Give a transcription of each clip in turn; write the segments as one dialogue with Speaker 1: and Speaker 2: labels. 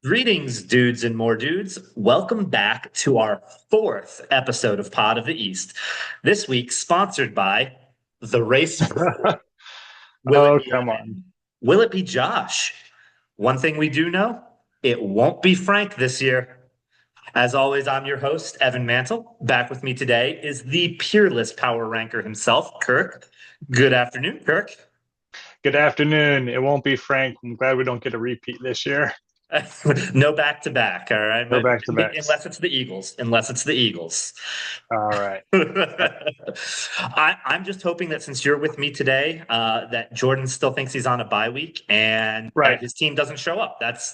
Speaker 1: Greetings, dudes and more dudes. Welcome back to our fourth episode of Pod of the East. This week, sponsored by the race for Will it
Speaker 2: Oh,
Speaker 1: be
Speaker 2: come on.
Speaker 1: Evan? Will it be Josh? One thing we do know, it won't be Frank this year. As always, I'm your host, Evan Mantle. Back with me today is the peerless power ranker himself, Kirk. Good afternoon, Kirk.
Speaker 2: Good afternoon. It won't be Frank. I'm glad we don't get a repeat this year.
Speaker 1: No back to back, all right?
Speaker 2: No
Speaker 1: But
Speaker 2: back to backs.
Speaker 1: unless it's the Eagles, unless it's the Eagles.
Speaker 2: All right.
Speaker 1: I'm just hoping that since you're with me today, that Jordan still thinks he's on a bye week and that
Speaker 2: Right.
Speaker 1: his team doesn't show up. That's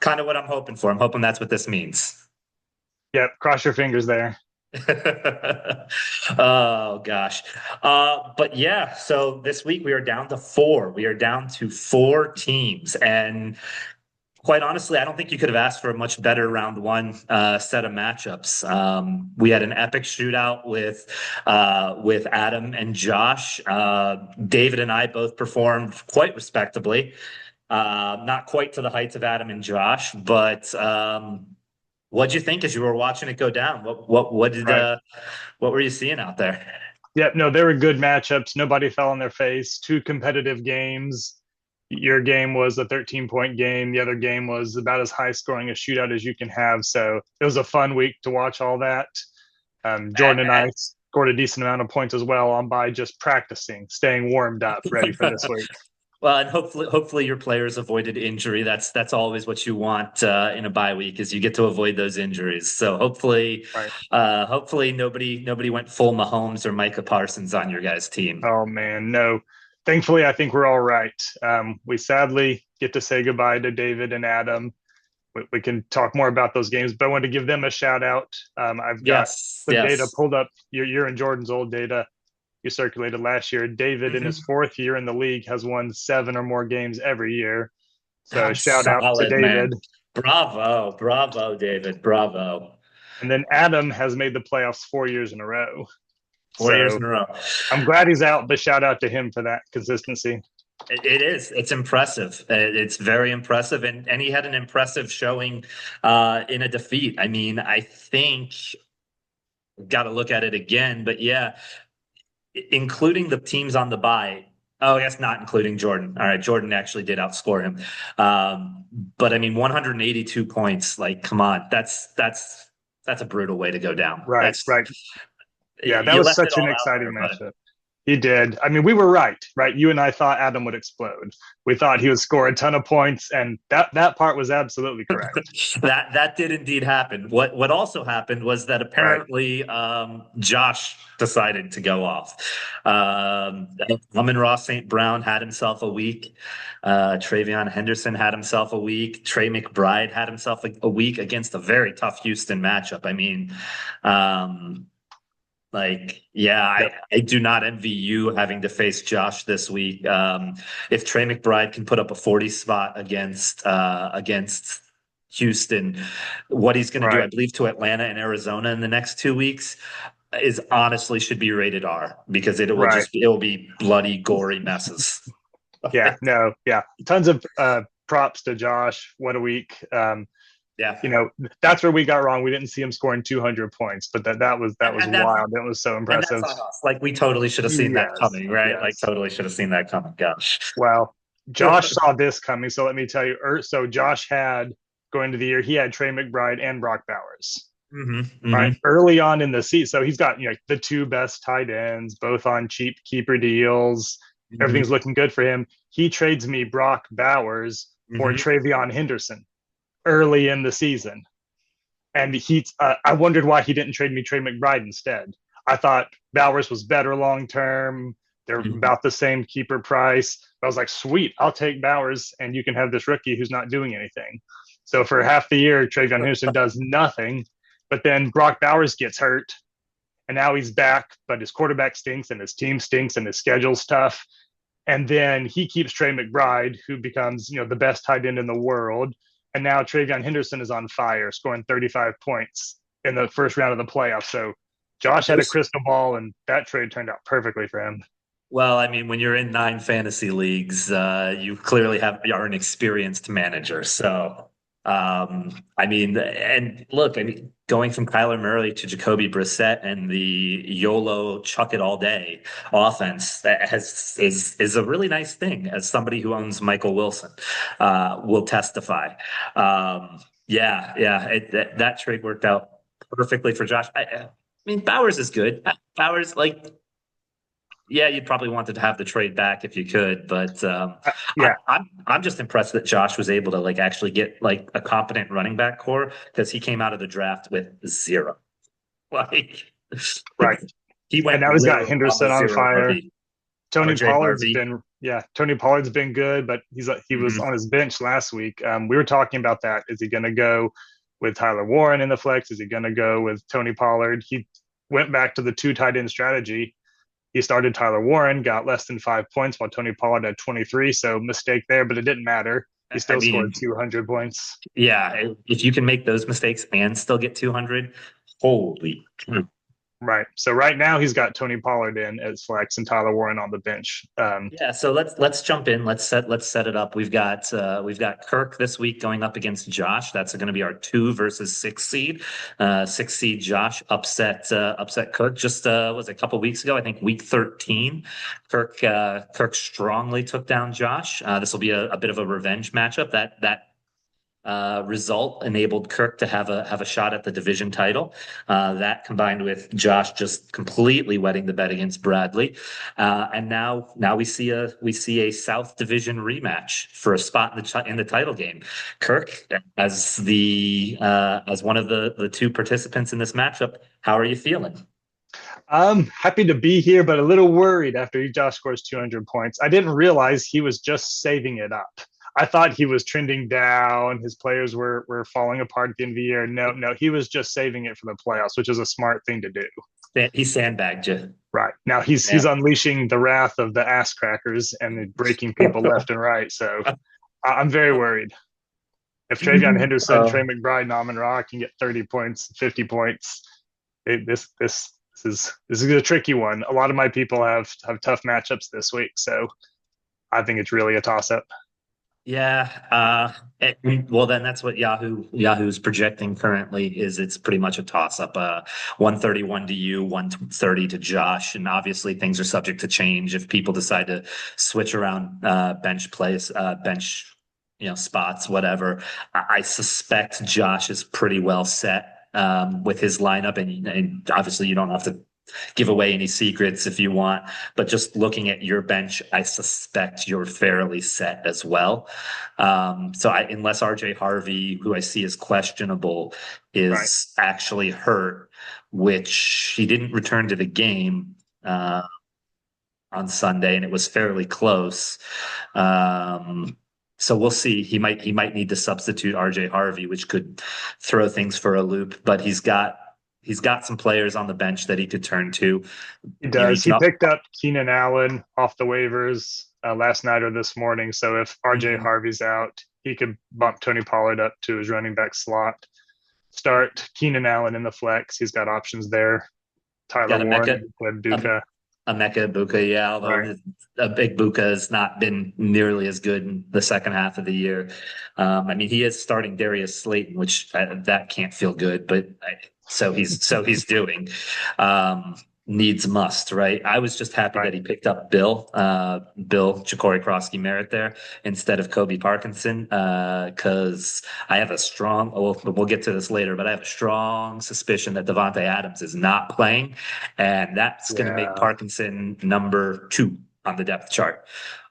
Speaker 1: kind of what I'm hoping for. I'm hoping that's what this means.
Speaker 2: Yep. Cross your fingers there.
Speaker 1: Oh gosh. But yeah, so this week we are down to four. We are down to four teams. And quite honestly, I don't think you could have asked for a much better round one set of matchups. We had an epic shootout with Adam and Josh. David and I both performed quite respectably. Not quite to the heights of Adam and Josh, but what'd you think as you were watching it go down?
Speaker 2: Right.
Speaker 1: What were you seeing out there?
Speaker 2: Yep. No, they were good matchups. Nobody fell on their face. Two competitive games. Your game was a 13-point game. The other game was about as high scoring a shootout as you can have. So it was a fun week to watch all that. Jordan and I scored a decent amount of points as well on by just practicing, staying warmed up, ready for this week.
Speaker 1: Well, and hopefully your players avoided injury. That's always what you want in a bye week, is you get to avoid those injuries. So
Speaker 2: Right.
Speaker 1: hopefully nobody went full Mahomes or Micah Parsons on your guys' team.
Speaker 2: Oh man, no. Thankfully, I think we're all right. We sadly get to say goodbye to David and Adam. We can talk more about those games, but I want to give them a shout out. I've got
Speaker 1: Yes,
Speaker 2: the data
Speaker 1: yes.
Speaker 2: pulled up. Your and Jordan's old data you circulated last year. David, in his
Speaker 1: Mhm.
Speaker 2: fourth year in the league, has won seven or more games every year. So
Speaker 1: Oh,
Speaker 2: shout out to
Speaker 1: solid,
Speaker 2: David.
Speaker 1: man. Bravo, bravo, David. Bravo.
Speaker 2: And then Adam has made the playoffs 4 years in a row.
Speaker 1: 4 years
Speaker 2: So
Speaker 1: in a row.
Speaker 2: I'm glad he's out, but shout out to him for that consistency.
Speaker 1: It is. It's impressive. It's very impressive, and he had an impressive showing in a defeat. I mean, I think got to look at it again, but yeah, including the teams on the bye. Oh, I guess not including Jordan. All right, Jordan actually did outscore him, but I mean, 182 points. Like, come on, that's a brutal way to go down.
Speaker 2: Right,
Speaker 1: That's
Speaker 2: right. Yeah, that
Speaker 1: you
Speaker 2: was
Speaker 1: left it
Speaker 2: such an
Speaker 1: all out
Speaker 2: exciting
Speaker 1: there, but
Speaker 2: matchup. He did. I mean, we were right, right? You and I thought Adam would explode. We thought he would score a ton of points, and that part was absolutely correct.
Speaker 1: that did indeed happen. What also happened was that
Speaker 2: Right,
Speaker 1: apparently Josh decided to go off. Ross St. Brown had himself a week. Travion Henderson had himself a week. Trey McBride had himself a week against a very tough Houston matchup. I mean, um, like, yeah,
Speaker 2: yep,
Speaker 1: I do not envy you having to face Josh this week. If Trey McBride can put up a 40 spot against Houston, what he's going to do, I
Speaker 2: right.
Speaker 1: believe, to Atlanta and Arizona in the next 2 weeks is honestly should be rated R because
Speaker 2: Right.
Speaker 1: it will be bloody, gory messes.
Speaker 2: Yeah, no, yeah. Tons of props to Josh. What a week.
Speaker 1: Yeah.
Speaker 2: You know, that's where we got wrong. We didn't see him scoring 200 points, but that was
Speaker 1: And that's
Speaker 2: wild. That was so
Speaker 1: and that's
Speaker 2: impressive.
Speaker 1: on us. Like, we totally should have seen that
Speaker 2: Yes,
Speaker 1: coming, right? Like,
Speaker 2: yes.
Speaker 1: totally should have seen that coming. Gosh.
Speaker 2: Well, Josh saw this coming, so let me tell you. So Josh had going to the year, he had Trey McBride and Brock Bowers.
Speaker 1: Hmm.
Speaker 2: Right,
Speaker 1: Hmm.
Speaker 2: early on in the season, so he's got the two best tight ends, both on cheap keeper deals.
Speaker 1: Hmm.
Speaker 2: Everything's looking good for him. He trades me Brock Bowers for
Speaker 1: Hmm.
Speaker 2: Travion Henderson early in the season, and I wondered why he didn't trade me Trey McBride instead. I thought Bowers was better long term. They're
Speaker 1: Hmm.
Speaker 2: about the same keeper price. I was like, sweet, I'll take Bowers, and you can have this rookie who's not doing anything. So for half the year, Travion Henderson does nothing, but then Brock Bowers gets hurt, and now he's back, but his quarterback stinks, and his team stinks, and his schedule's tough. And then he keeps Trey McBride, who becomes the best tight end in the world. And now Travion Henderson is on fire, scoring 35 points in the first round of the playoffs. So Josh had a
Speaker 1: There's
Speaker 2: crystal ball, and that trade turned out perfectly for him.
Speaker 1: Well, I mean, when you're in nine fantasy leagues, you clearly are an experienced manager. So, I mean, and look, I mean, going from Kyler Murray to Jacoby Brissett and the YOLO chuck it all day offense that is a really nice thing. As somebody who owns Michael Wilson, will testify. Yeah, that trade worked out perfectly for Josh. I mean, Bowers is good. Bowers, like, yeah, you'd probably wanted to have the trade back if you could, but
Speaker 2: Yeah,
Speaker 1: I'm just impressed that Josh was able to like actually get like a competent running back core because he came out of the draft with zero. Like
Speaker 2: right.
Speaker 1: he
Speaker 2: And
Speaker 1: went
Speaker 2: now he's got
Speaker 1: literally on the
Speaker 2: Henderson on
Speaker 1: zero
Speaker 2: fire.
Speaker 1: RB.
Speaker 2: Tony
Speaker 1: RJ
Speaker 2: Pollard's
Speaker 1: Harvey.
Speaker 2: been, yeah, Tony Pollard's been good, but he was
Speaker 1: Mhm.
Speaker 2: on his bench last week. We were talking about that. Is he going to go with Tyler Warren in the flex? Is he going to go with Tony Pollard? He went back to the two tight end strategy. He started Tyler Warren, got less than 5 points, while Tony Pollard had 23. So mistake there, but it didn't matter. He
Speaker 1: I
Speaker 2: still scored
Speaker 1: mean,
Speaker 2: 200 points.
Speaker 1: yeah, if you can make those mistakes and still get 200, holy.
Speaker 2: Right. So right now he's got Tony Pollard in as flex and Tyler Warren on the bench.
Speaker 1: Yeah, so let's jump in. Let's set it up. We've got Kirk this week going up against Josh. That's going to be our 2 versus 6 seed. 6 seed Josh upset Kirk just was a couple weeks ago. I think week 13. Kirk strongly took down Josh. This will be a bit of a revenge matchup. That result enabled Kirk to have a shot at the division title. That combined with Josh just completely wetting the bed against Bradley, and now we see a South Division rematch for a spot in the title game. Kirk, as one of the two participants in this matchup, how are you feeling?
Speaker 2: I'm happy to be here, but a little worried after Josh scores 200 points. I didn't realize he was just saving it up. I thought he was trending down. His players were falling apart at the end of the year. No, no, he was just saving it for the playoffs, which is a smart thing to do.
Speaker 1: He sandbagged you.
Speaker 2: Right now, he's
Speaker 1: Yeah.
Speaker 2: unleashing the wrath of the ass crackers and breaking people left and right. So I'm very worried. If Travion Henderson,
Speaker 1: Uh,
Speaker 2: Trey McBride, and Amon Ra can get 30 points, 50 points, this is a tricky one. A lot of my people have tough matchups this week, so I think it's really a toss up.
Speaker 1: Yeah, well, then that's what Yahoo's projecting currently is it's pretty much a toss up. 131 to you, 130 to Josh, and obviously things are subject to change if people decide to switch around bench spots, whatever. I suspect Josh is pretty well set with his lineup, and obviously you don't have to give away any secrets if you want. But just looking at your bench, I suspect you're fairly set as well. Unless RJ Harvey, who I see as questionable,
Speaker 2: Right.
Speaker 1: is actually hurt, which he didn't return to the game on Sunday, and it was fairly close. So we'll see. He might need to substitute RJ Harvey, which could throw things for a loop. But he's got some players on the bench that he could turn to.
Speaker 2: He
Speaker 1: You
Speaker 2: does. He
Speaker 1: can.
Speaker 2: picked up Keenan Allen off the waivers last night or this morning. So if RJ
Speaker 1: Mhm.
Speaker 2: Harvey's out, he could bump Tony Pollard up to his running back slot. Start Keenan Allen in the flex. He's got options there. Tyler
Speaker 1: Got a
Speaker 2: Warren,
Speaker 1: Mecca,
Speaker 2: Duca.
Speaker 1: a Mecca Buka, yeah.
Speaker 2: Right.
Speaker 1: Although a big Buka has not been nearly as good in the second half of the year. I mean, he is starting Darius Slayton, which that can't feel good, but so he's doing. Um, Needs must, right? I was just happy
Speaker 2: Right.
Speaker 1: that he picked up Bill Ja'Cory Krosky Merritt there instead of Kobe Parkinson, because I have a strong. We'll get to this later, but I have a strong suspicion that Devontae Adams is not playing, and that's going to make
Speaker 2: Yeah.
Speaker 1: Parkinson number 2 on the depth chart.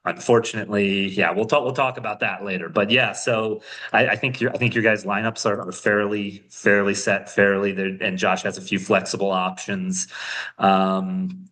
Speaker 1: Unfortunately, yeah, we'll talk about that later. But yeah, so I think your guys' lineups are fairly set, fairly there, and Josh has a few flexible options.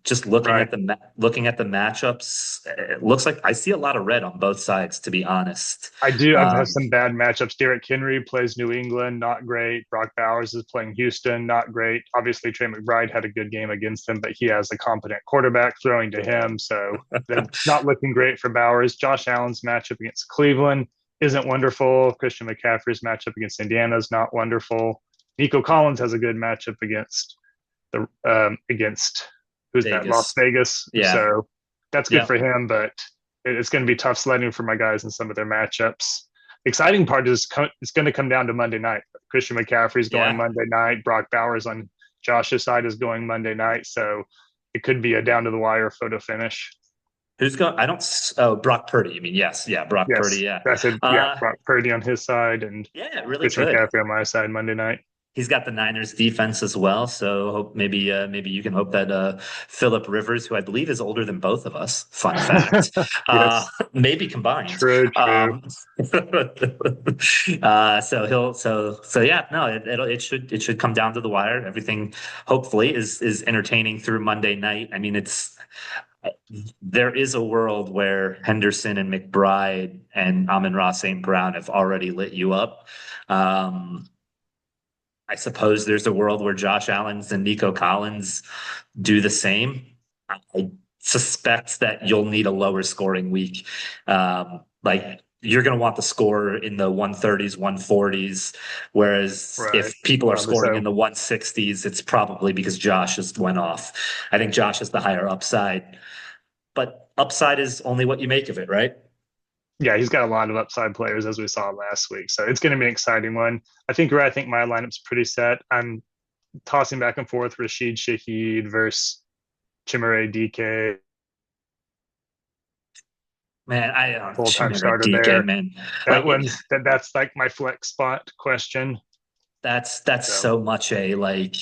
Speaker 1: Just looking
Speaker 2: Right.
Speaker 1: at looking at the matchups, it looks like I see a lot of red on both sides, to be honest.
Speaker 2: I do. I've had
Speaker 1: Um,
Speaker 2: some bad matchups. Derrick Henry plays New England, not great. Brock Bowers is playing Houston, not great. Obviously, Trey McBride had a good game against him, but he has a competent quarterback throwing to him. So it's not looking great for Bowers. Josh Allen's matchup against Cleveland isn't wonderful. Christian McCaffrey's matchup against Indiana is not wonderful. Nico Collins has a good matchup against who's that? Las
Speaker 1: Vegas,
Speaker 2: Vegas.
Speaker 1: yeah,
Speaker 2: So that's good
Speaker 1: yeah.
Speaker 2: for him, but it's going to be tough sledding for my guys in some of their matchups. exciting part is it's going to come down to Monday night. Christian McCaffrey's going
Speaker 1: Yeah.
Speaker 2: Monday night. Brock Bowers on Josh's side is going Monday night. So it could be a down to the wire photo finish.
Speaker 1: Who's going? I don't. Oh, Brock Purdy. You mean yes? Yeah, Brock Purdy.
Speaker 2: Yes,
Speaker 1: Yeah.
Speaker 2: that's it. Yeah,
Speaker 1: Uh,
Speaker 2: Brock Purdy on his side and
Speaker 1: yeah, really
Speaker 2: Christian
Speaker 1: good.
Speaker 2: McCaffrey on my side Monday night.
Speaker 1: He's got the Niners defense as well, so hope maybe you can hope that Philip Rivers, who I believe is older than both of us, fun fact,
Speaker 2: Yes,
Speaker 1: maybe combined.
Speaker 2: true, true.
Speaker 1: Um, so yeah, no, it should come down to the wire. Everything hopefully is entertaining through Monday night. I mean, there is a world where Henderson and McBride and Amon-Ra St. Brown have already lit you up. Um, I suppose there's a world where Josh Allen's and Nico Collins do the same. I suspect that you'll need a lower scoring week. Like you're going to want the score in the 130s, 140s. Whereas
Speaker 2: Right.
Speaker 1: if people are
Speaker 2: Probably
Speaker 1: scoring
Speaker 2: so.
Speaker 1: in the 160s, it's probably because Josh just went off. I think Josh is the higher upside, but upside is only what you make of it, right?
Speaker 2: Yeah, he's got a lot of upside players as we saw last week. So it's going to be an exciting one. I think my lineup's pretty set. I'm tossing back and forth Rashid Shaheed versus Chimere DK,
Speaker 1: Man, I don't
Speaker 2: full time
Speaker 1: Chimera
Speaker 2: starter
Speaker 1: DK,
Speaker 2: there.
Speaker 1: man.
Speaker 2: That
Speaker 1: Like
Speaker 2: that's like my flex spot question.
Speaker 1: that's
Speaker 2: So
Speaker 1: so much a like.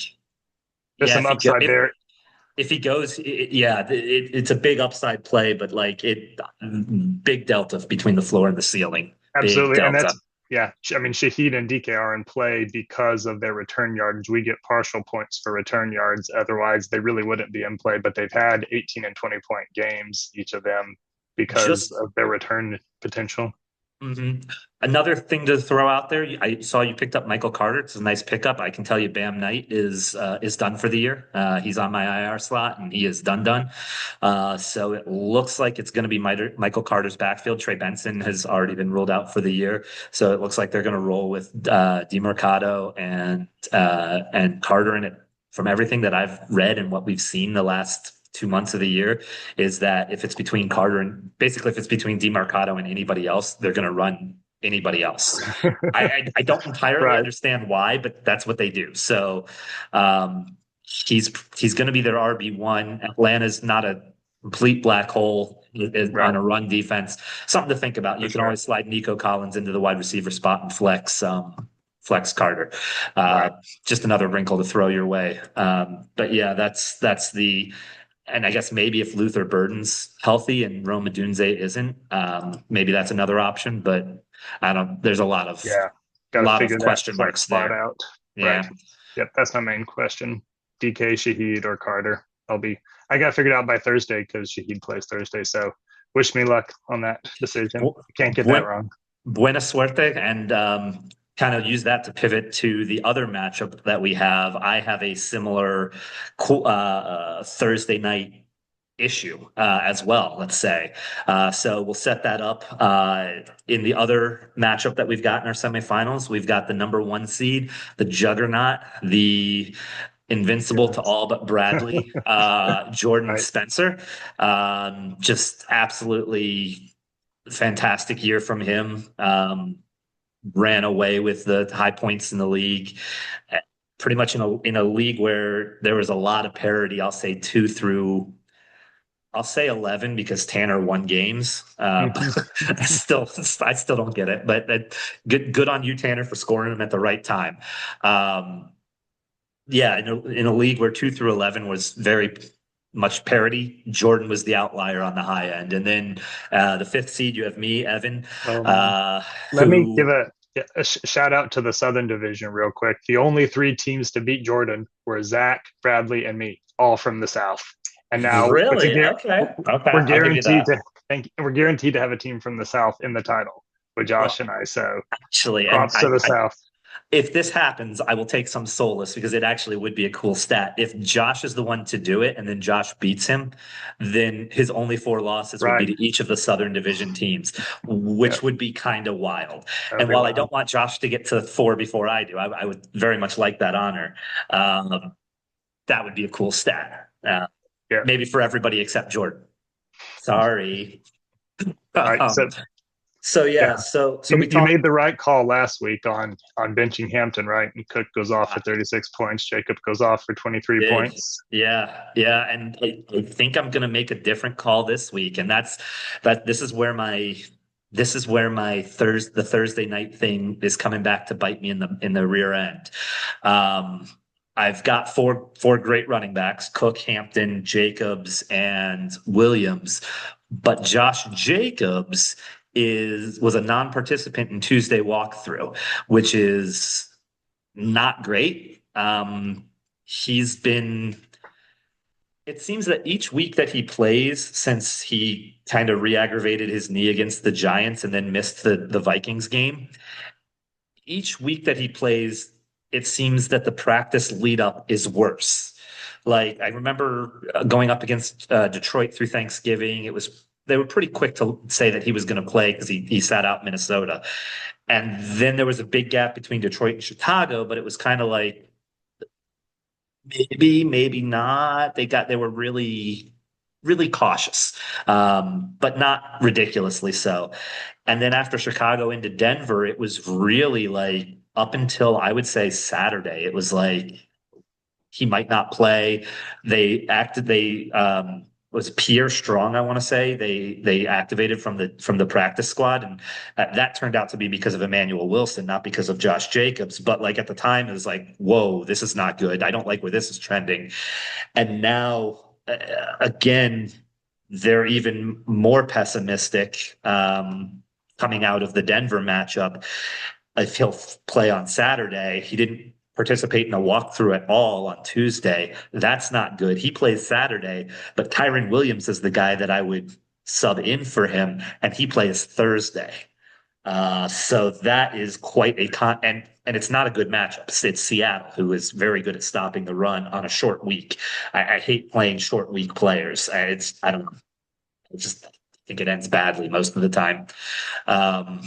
Speaker 2: there's
Speaker 1: Yeah,
Speaker 2: some upside there.
Speaker 1: if he goes, yeah, it's a big upside play, but like big delta between the floor and the ceiling. Big
Speaker 2: Absolutely. And
Speaker 1: delta.
Speaker 2: that's, yeah, I mean, Shaheed and DK are in play because of their return yardage. We get partial points for return yards. Otherwise, they really wouldn't be in play, but they've had 18 and 20-point games, each of them, because
Speaker 1: Just
Speaker 2: of their return potential.
Speaker 1: hmm Another thing to throw out there, I saw you picked up Michael Carter. It's a nice pickup. I can tell you, Bam Knight is done for the year. He's on my IR slot, and he is done. So it looks like it's going to be Michael Carter's backfield. Trey Benson has already been ruled out for the year, so it looks like they're going to roll with DeMercado and Carter in it. From everything that I've read and what we've seen the last 2 months of the year, is that if it's between Carter and basically if it's between DeMarcado and anybody else, they're going to run anybody else. I don't entirely
Speaker 2: Right.
Speaker 1: understand why, but that's what they do. So he's going to be their RB1. Atlanta's not a complete black hole on
Speaker 2: Right.
Speaker 1: a run defense. Something to think about.
Speaker 2: For
Speaker 1: You can
Speaker 2: sure.
Speaker 1: always slide Nico Collins into the wide receiver spot and flex Carter. Uh,
Speaker 2: Right.
Speaker 1: just another wrinkle to throw your way. But yeah, that's the and I guess maybe if Luther Burden's healthy and Roma Dunze isn't, maybe that's another option. But I don't. There's a
Speaker 2: Yeah. Got to
Speaker 1: lot of
Speaker 2: figure that
Speaker 1: question
Speaker 2: flex
Speaker 1: marks
Speaker 2: spot
Speaker 1: there.
Speaker 2: out. Right.
Speaker 1: Yeah.
Speaker 2: Yep. That's my main question. DK, Shaheed, or Carter. I got figured out by Thursday because Shaheed plays Thursday. So wish me luck on that decision. Can't get that
Speaker 1: Bu-
Speaker 2: wrong.
Speaker 1: Buena suerte, and kind of use that to pivot to the other matchup that we have. I have a similar Thursday night issue as well, let's say. So we'll set that up. In the other matchup that we've got in our semifinals, we've got the number one seed, the juggernaut, the invincible to
Speaker 2: Goodness.
Speaker 1: all but Bradley, Jordan
Speaker 2: Right.
Speaker 1: Spencer. Just absolutely fantastic year from him. Ran away with the high points in the league. Pretty much in a league where there was a lot of parity. I'll say 11 because Tanner won games.
Speaker 2: Mhm.
Speaker 1: I still don't get it, but good on you, Tanner, for scoring them at the right time. Um, yeah, in a league where 2 through 11 was very much parity, Jordan was the outlier on the high end. And then the fifth seed, you have me, Evan,
Speaker 2: Oh man.
Speaker 1: uh,
Speaker 2: Let me give
Speaker 1: who
Speaker 2: a shout out to the Southern Division real quick. The only three teams to beat Jordan were Zach, Bradley, and me, all from the South. And now
Speaker 1: really, okay,
Speaker 2: we're
Speaker 1: I'll give you
Speaker 2: guaranteed
Speaker 1: that.
Speaker 2: to we're guaranteed to have a team from the South in the title with Josh and
Speaker 1: Well,
Speaker 2: I. So
Speaker 1: actually, and
Speaker 2: props to the South.
Speaker 1: if this happens, I will take some solace because it actually would be a cool stat. If Josh is the one to do it and then Josh beats him, then his only four losses would be
Speaker 2: Right.
Speaker 1: to each of the Southern Division teams,
Speaker 2: Yeah,
Speaker 1: which would be kind of wild.
Speaker 2: that would
Speaker 1: And
Speaker 2: be
Speaker 1: while I
Speaker 2: wild.
Speaker 1: don't want Josh to get to four before I do, I would very much like that honor. Um, that would be a cool stat.
Speaker 2: Yeah.
Speaker 1: Maybe for everybody except Jordan. Sorry.
Speaker 2: All right. So
Speaker 1: Um, So
Speaker 2: Yeah.
Speaker 1: yeah, so we
Speaker 2: You
Speaker 1: talked.
Speaker 2: made the right call last week on benching Hampton, right? And Cook goes off for 36 points. Jacob goes off for 23
Speaker 1: Did.
Speaker 2: points.
Speaker 1: Yeah, yeah, and I think I'm gonna make a different call this week, and that this is where my the Thursday night thing is coming back to bite me in the rear end. Um, I've got four great running backs: Cook, Hampton, Jacobs, and Williams. But Josh Jacobs was a non-participant in Tuesday walkthrough, which is not great. He's been, it seems that each week that he plays since he kind of re-aggravated his knee against the Giants and then missed the Vikings game, each week that he plays, it seems that the practice lead up is worse. Like I remember going up against Detroit through Thanksgiving, they were pretty quick to say that he was going to play because he sat out Minnesota. And then there was a big gap between Detroit and Chicago, but it was kind of like maybe, maybe not. They were really, really cautious, but not ridiculously so. And then after Chicago into Denver, it was really like up until I would say Saturday, it was like he might not play. They was Pierre Strong, I want to say. They activated from the practice squad, and that turned out to be because of Emmanuel Wilson, not because of Josh Jacobs. But like at the time, it was like, whoa, this is not good. I don't like where this is trending. And now again, they're even more pessimistic coming out of the Denver matchup. If he'll play on Saturday, he didn't participate in a walkthrough at all on Tuesday. That's not good. He plays Saturday, but Kyron Williams is the guy that I would sub in for him, and he plays Thursday. So that is quite a and it's not a good matchup. It's Seattle, who is very good at stopping the run on a short week. I hate playing short week players. I don't know. I just think it ends badly most of the time. Um,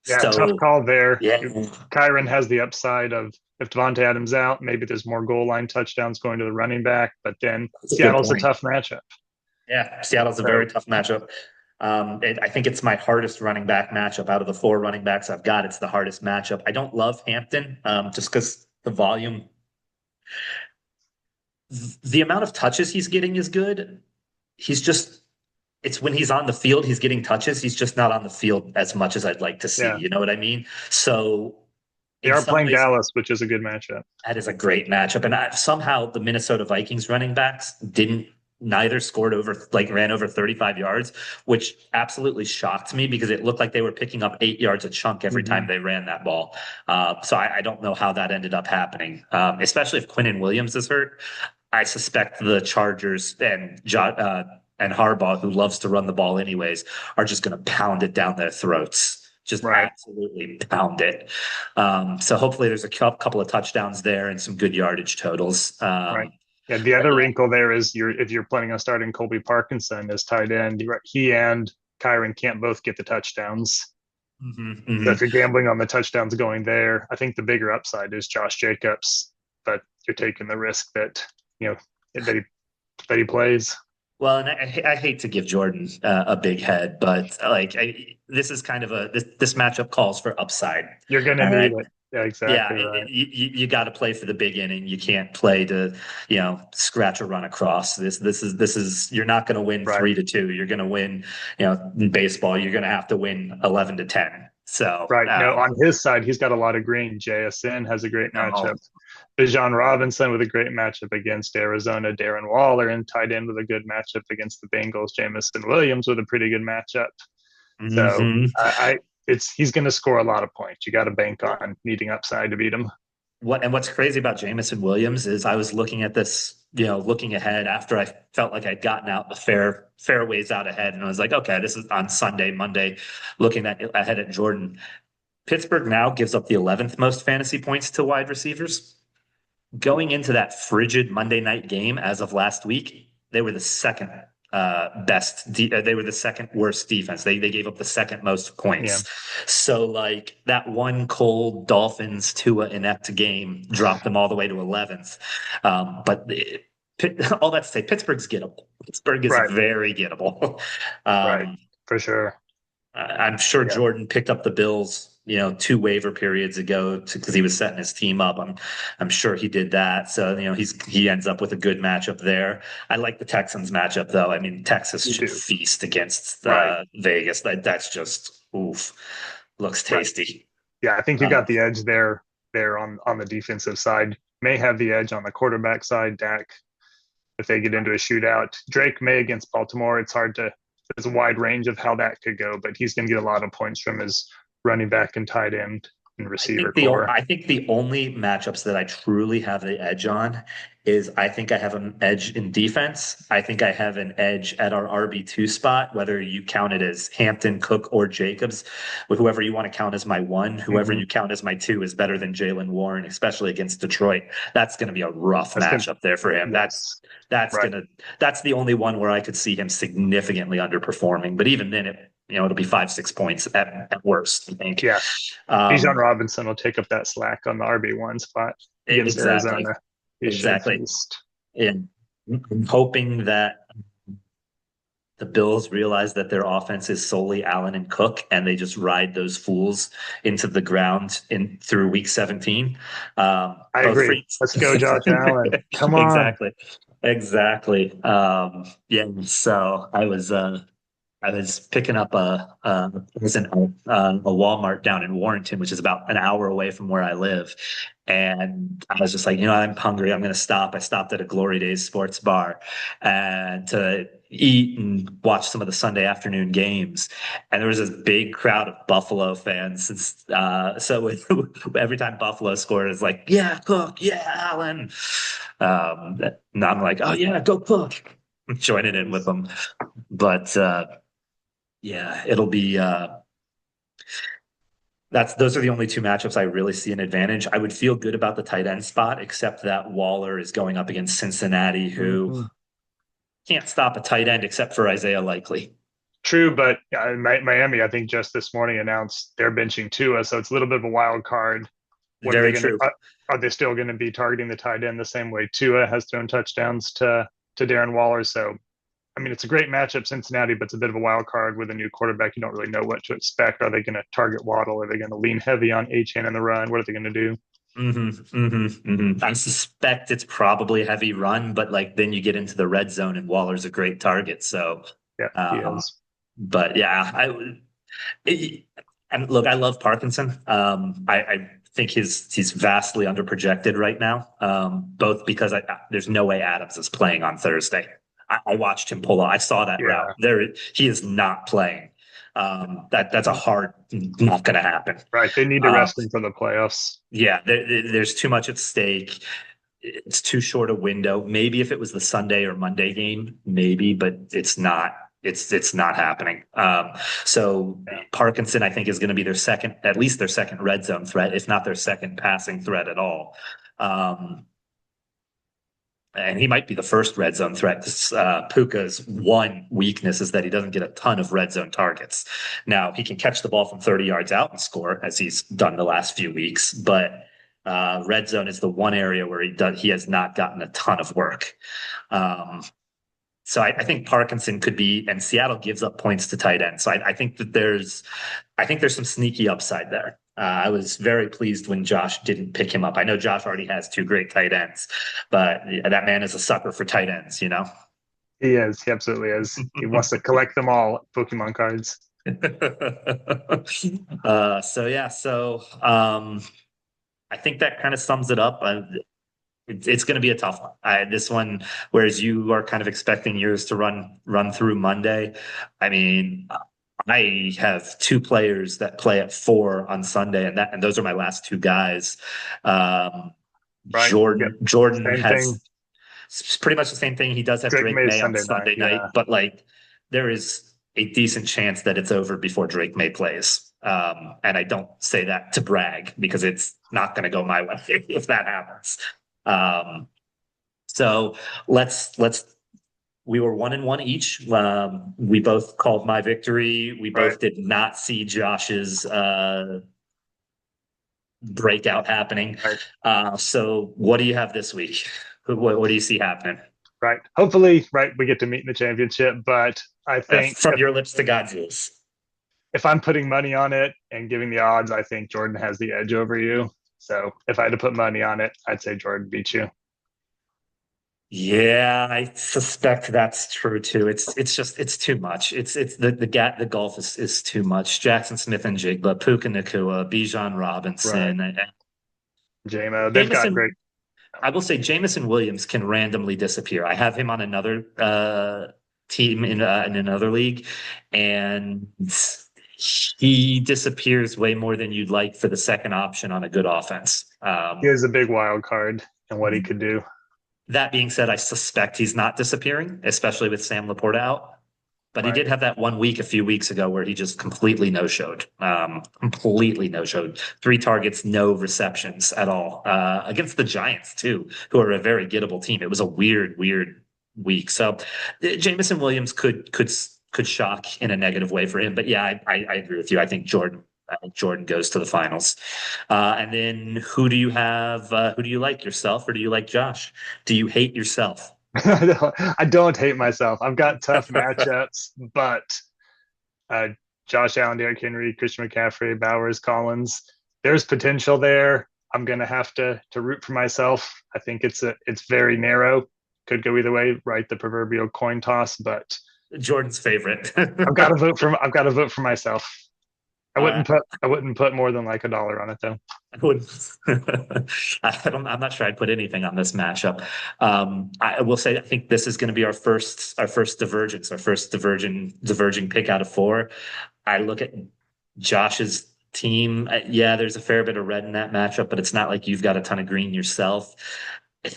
Speaker 2: Yeah, tough
Speaker 1: so
Speaker 2: call there.
Speaker 1: yeah,
Speaker 2: Kyron has the upside of if Devontae Adams out, maybe there's more goal line touchdowns going to the running back, but then
Speaker 1: that's a good
Speaker 2: Seattle's a
Speaker 1: point.
Speaker 2: tough matchup.
Speaker 1: Yeah, Seattle's a very
Speaker 2: So
Speaker 1: tough matchup. I think it's my hardest running back matchup out of the four running backs I've got. It's the hardest matchup. I don't love Hampton just because the volume, the amount of touches he's getting is good. He's just, it's when he's on the field, he's getting touches. He's just not on the field as much as I'd like to see.
Speaker 2: yeah,
Speaker 1: You know what I mean? So
Speaker 2: they
Speaker 1: in
Speaker 2: are
Speaker 1: some
Speaker 2: playing
Speaker 1: ways,
Speaker 2: Dallas, which is a good matchup.
Speaker 1: that is a great matchup. And somehow the Minnesota Vikings running backs didn't neither scored over like ran over 35 yards, which absolutely shocked me because it looked like they were picking up 8 yards a chunk every time
Speaker 2: Mm-hmm.
Speaker 1: they ran that ball. So I don't know how that ended up happening, especially if Quinnen Williams is hurt. I suspect the Chargers and Harbaugh, who loves to run the ball anyways, are just going to pound it down their throats. Just
Speaker 2: Right,
Speaker 1: absolutely pound it. So hopefully there's a couple of touchdowns there and some good yardage totals.
Speaker 2: right. Yeah, the
Speaker 1: But
Speaker 2: other
Speaker 1: yeah.
Speaker 2: wrinkle there is if you're planning on starting Colby Parkinson as tight end, he and Kyron can't both get the touchdowns.
Speaker 1: Mhm,
Speaker 2: So if
Speaker 1: mhm.
Speaker 2: you're gambling on the touchdowns going there, I think the bigger upside is Josh Jacobs, but you're taking the risk that you know that he plays.
Speaker 1: Well, and I hate to give Jordan a big head, but this is kind of this matchup calls for upside,
Speaker 2: You're going to need
Speaker 1: and
Speaker 2: it. Yeah,
Speaker 1: yeah,
Speaker 2: exactly right.
Speaker 1: you got to play for the big inning. You can't play to scratch a run across. This is you're not going to win
Speaker 2: Right,
Speaker 1: 3-2. You're going to win. In baseball, you're going to have to win 11-10. So
Speaker 2: right. No, on his side, he's got a lot of green. JSN has a great
Speaker 1: no.
Speaker 2: matchup. Bijan Robinson with a great matchup against Arizona. Darren Waller and tight end with a good matchup against the Bengals. Jamison Williams with a pretty good matchup. So
Speaker 1: Hmm.
Speaker 2: I it's he's going to score a lot of points. You got to bank on needing upside to beat him.
Speaker 1: What's crazy about Jamison Williams is I was looking at this, looking ahead after I felt like I'd gotten out the fair ways out ahead, and I was like, okay, this is on Sunday, Monday, looking ahead at Jordan. Pittsburgh now gives up the 11th most fantasy points to wide receivers. Going into that frigid Monday night game as of last week, they were the second they were the second worst defense. They gave up the second most
Speaker 2: Yeah,
Speaker 1: points. So like that one cold Dolphins Tua inept game dropped them all the way to 11th. All that to say, Pittsburgh's gettable. Pittsburgh is
Speaker 2: right,
Speaker 1: very gettable.
Speaker 2: right,
Speaker 1: Um,
Speaker 2: for sure.
Speaker 1: I'm sure
Speaker 2: Yeah,
Speaker 1: Jordan picked up the Bills, two waiver periods ago because he was setting his team up. I'm sure he did that. So, he ends up with a good matchup there. I like the Texans matchup though. I mean, Texas
Speaker 2: you
Speaker 1: should
Speaker 2: do.
Speaker 1: feast against
Speaker 2: Right,
Speaker 1: Vegas. That's just oof. Looks
Speaker 2: right.
Speaker 1: tasty.
Speaker 2: Yeah, I think you
Speaker 1: Uh,
Speaker 2: got the edge there on the defensive side. May have the edge on the quarterback side. Dak, if they get into a shootout, Drake may against Baltimore. It's hard to. There's a wide range of how that could go, but he's going to get a lot of points from his running back and tight end and receiver core.
Speaker 1: I think the only matchups that I truly have the edge on is I think I have an edge in defense. I think I have an edge at our RB2 spot, whether you count it as Hampton, Cook, or Jacobs. With whoever you want to count as my one, whoever
Speaker 2: Mm-hmm.
Speaker 1: you count as my two is better than Jalen Warren, especially against Detroit. That's going to be a rough
Speaker 2: That's good.
Speaker 1: matchup there for him.
Speaker 2: Yes.
Speaker 1: That's
Speaker 2: Right.
Speaker 1: gonna that's the only one where I could see him significantly underperforming. But even then, it'll be 5, 6 points at worst, I think.
Speaker 2: Yeah. Bijan
Speaker 1: Um,
Speaker 2: Robinson will take up that slack on the RB1 spot against
Speaker 1: exactly.
Speaker 2: Arizona. He should
Speaker 1: Exactly.
Speaker 2: feast.
Speaker 1: And I'm hoping that the Bills realize that their offense is solely Allen and Cook, and they just ride those fools into the ground in through week 17.
Speaker 2: I
Speaker 1: Both
Speaker 2: agree.
Speaker 1: freaks.
Speaker 2: Let's go, Josh Allen. Come on.
Speaker 1: Exactly. Exactly. Yeah. So I was picking up a Walmart down in Warrenton, which is about an hour away from where I live. And I was just like, I'm hungry. I'm going to stop. I stopped at a Glory Days sports bar and to eat and watch some of the Sunday afternoon games. And there was this big crowd of Buffalo fans. So every time Buffalo scored, it's like, yeah, Cook, yeah, Allen. And I'm like, oh yeah, go Cook. Joining in with them. But yeah, it'll be those are the only two matchups I really see an advantage. I would feel good about the tight end spot, except that Waller is going up against Cincinnati, who
Speaker 2: Mhm.
Speaker 1: can't stop a tight end except for Isaiah Likely.
Speaker 2: True, but Miami, I think just this morning announced they're benching Tua, so it's a little bit of a wild card. What are they
Speaker 1: Very
Speaker 2: going to?
Speaker 1: true.
Speaker 2: Are they still going to be targeting the tight end the same way Tua has thrown touchdowns to Darren Waller? So, I mean, it's a great matchup, Cincinnati, but it's a bit of a wild card with a new quarterback. You don't really know what to expect. Are they going to target Waddle? Are they going to lean heavy on Achane in the run? What are they going to do?
Speaker 1: I suspect it's probably a heavy run, but like then you get into the red zone and Waller's a great target. So,
Speaker 2: Yeah, he
Speaker 1: uh,
Speaker 2: is.
Speaker 1: but yeah, it, and look, I love Parkinson. I think he's vastly underprojected right now. Both because there's no way Adams is playing on Thursday. I watched him pull off. I saw that route.
Speaker 2: Yeah,
Speaker 1: He is not playing. That's a hard, not going to happen.
Speaker 2: right. They need to
Speaker 1: Uh,
Speaker 2: rest him for the playoffs.
Speaker 1: yeah, there's too much at stake. It's too short a window. Maybe if it was the Sunday or Monday game, maybe, but it's not. It's not happening. So
Speaker 2: Yeah.
Speaker 1: Parkinson, I think, is going to be their second, at least their second red zone threat, if not their second passing threat at all. Um, and he might be the first red zone threat because Puka's one weakness is that he doesn't get a ton of red zone targets. Now he can catch the ball from 30 yards out and score as he's done the last few weeks, but red zone is the one area where he has not gotten a ton of work. Um, so I think Parkinson could be, and Seattle gives up points to tight end. So I think I think there's some sneaky upside there. I was very pleased when Josh didn't pick him up. I know Josh already has two great tight ends, but that man is a sucker for tight ends.
Speaker 2: He is. He absolutely is. He wants to collect them all, Pokemon cards.
Speaker 1: So I think that kind of sums it up. It's going to be a tough one. This one, whereas you are kind of expecting yours to run through Monday. I mean, I have two players that play at 4 on Sunday, and those are my last two guys. Um,
Speaker 2: Right. Yep.
Speaker 1: Jordan
Speaker 2: Same thing.
Speaker 1: has it's pretty much the same thing. He does have
Speaker 2: Drake
Speaker 1: Drake
Speaker 2: May
Speaker 1: May on
Speaker 2: Sunday night.
Speaker 1: Sunday night,
Speaker 2: Yeah.
Speaker 1: but like there is a decent chance that it's over before Drake May plays. And I don't say that to brag because it's not going to go my way if that happens. Um, so let's we were 1-1 each. We both called my victory. We
Speaker 2: Right.
Speaker 1: both did not see Josh's breakout happening.
Speaker 2: Right.
Speaker 1: So what do you have this week? What do you see happening?
Speaker 2: Right. Hopefully, right, we get to meet in the championship. But I think
Speaker 1: From your lips to God's ears.
Speaker 2: if I'm putting money on it and giving the odds, I think Jordan has the edge over you. So if I had to put money on it, I'd say Jordan beats you.
Speaker 1: Yeah, I suspect that's true too. It's too much. It's the golf is too much. Jackson Smith and Jigba, Puka Nakua, Bijan
Speaker 2: Right.
Speaker 1: Robinson, and
Speaker 2: JMO, they've got
Speaker 1: Jamison.
Speaker 2: great.
Speaker 1: I will say Jamison Williams can randomly disappear. I have him on another team in another league, and he disappears way more than you'd like for the second option on a good offense.
Speaker 2: He is a big wild card and what he could do.
Speaker 1: That being said, I suspect he's not disappearing, especially with Sam Laporta out. But he
Speaker 2: Right.
Speaker 1: did have that 1 week a few weeks ago where he just completely no-showed. Completely no-showed. 3 targets, no receptions at all. Against the Giants, too, who are a very gettable team. It was a weird week. So Jamison Williams could shock in a negative way for him. But yeah, I agree with you. I think Jordan goes to the finals. And then who do you have? Who do you like, yourself or do you like Josh? Do you hate yourself?
Speaker 2: I don't hate myself. I've got tough matchups, but uh, Josh Allen, Derrick Henry, Christian McCaffrey, Bowers, Collins, there's potential there. I'm gonna have to root for myself. I think it's very narrow. Could go either way, right? The proverbial coin toss, but
Speaker 1: Jordan's favorite.
Speaker 2: I've got to vote for myself.
Speaker 1: Uh,
Speaker 2: I wouldn't put more than like $1 on it though.
Speaker 1: I would. I'm not sure I'd put anything on this matchup. I will say I think this is going to be our first divergence, our first diverging pick out of four. I look at Josh's team. Yeah, there's a fair bit of red in that matchup, but it's not like you've got a ton of green yourself.
Speaker 2: Yep.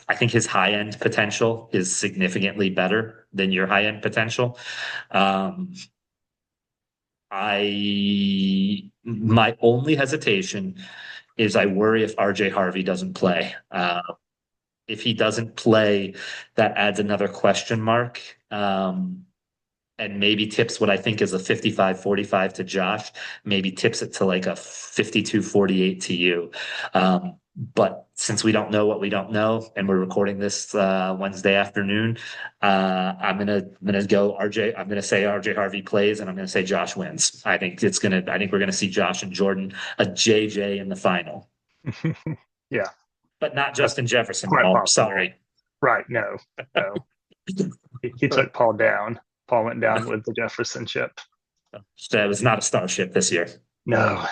Speaker 1: I think his high end potential is significantly better than your high end potential. Um, my only hesitation is I worry if RJ Harvey doesn't play. If he doesn't play, that adds another question mark. And maybe tips what I think is a 55-45 to Josh, maybe tips it to like a 52-48 to you. But since we don't know what we don't know, and we're recording this Wednesday afternoon, I'm gonna go RJ. I'm gonna say RJ Harvey plays, and I'm gonna say Josh wins. I think we're gonna see Josh and Jordan a JJ in the final,
Speaker 2: Yeah,
Speaker 1: but not
Speaker 2: that's
Speaker 1: Justin Jefferson.
Speaker 2: quite
Speaker 1: Paul,
Speaker 2: possible.
Speaker 1: sorry.
Speaker 2: Right? No, no. He took Paul down. Paul went down with the Jefferson ship.
Speaker 1: That was not a starship this year.
Speaker 2: No,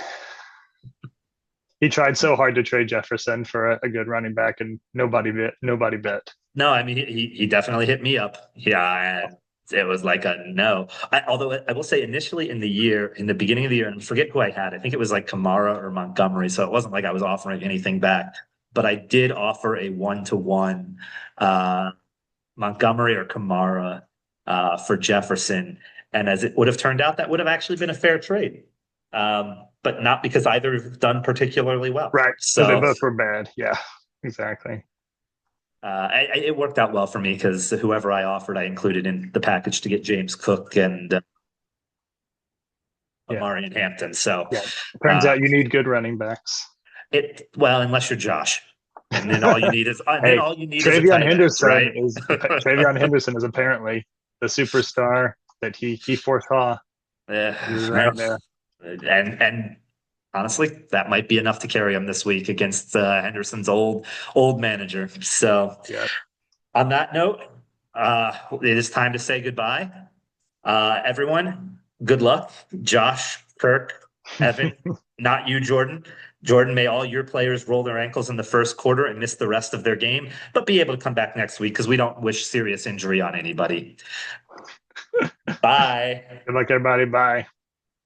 Speaker 2: he tried so hard to trade Jefferson for a good running back, and nobody bit. Nobody bit.
Speaker 1: No, I mean he definitely hit me up. Yeah, and it was like a no. Although I will say initially in the year, in the beginning of the year, and I forget who I had. I think it was like Kamara or Montgomery. So it wasn't like I was offering anything back, but I did offer a 1-to-1 uh, Montgomery or Kamara for Jefferson. And as it would have turned out, that would have actually been a fair trade. But not because either have done particularly well.
Speaker 2: Right, because they
Speaker 1: So
Speaker 2: both were bad. Yeah, exactly.
Speaker 1: it worked out well for me because whoever I offered, I included in the package to get James Cook and
Speaker 2: Yeah,
Speaker 1: Amari and Hampton. So
Speaker 2: yeah. Turns
Speaker 1: uh,
Speaker 2: out you need good running backs.
Speaker 1: well, unless you're Josh, and then
Speaker 2: Hey,
Speaker 1: all you need is a tight end, right?
Speaker 2: Travion Henderson is apparently the superstar that he foresaw. He was right
Speaker 1: Well,
Speaker 2: there.
Speaker 1: and honestly, that might be enough to carry him this week against Henderson's old manager. So,
Speaker 2: Yeah.
Speaker 1: on that note, it is time to say goodbye. Everyone, good luck. Josh, Kirk, Evan, not you, Jordan. Jordan, may all your players roll their ankles in the first quarter and miss the rest of their game, but be able to come back next week because we don't wish serious injury on anybody. Bye.
Speaker 2: Good luck, everybody. Bye.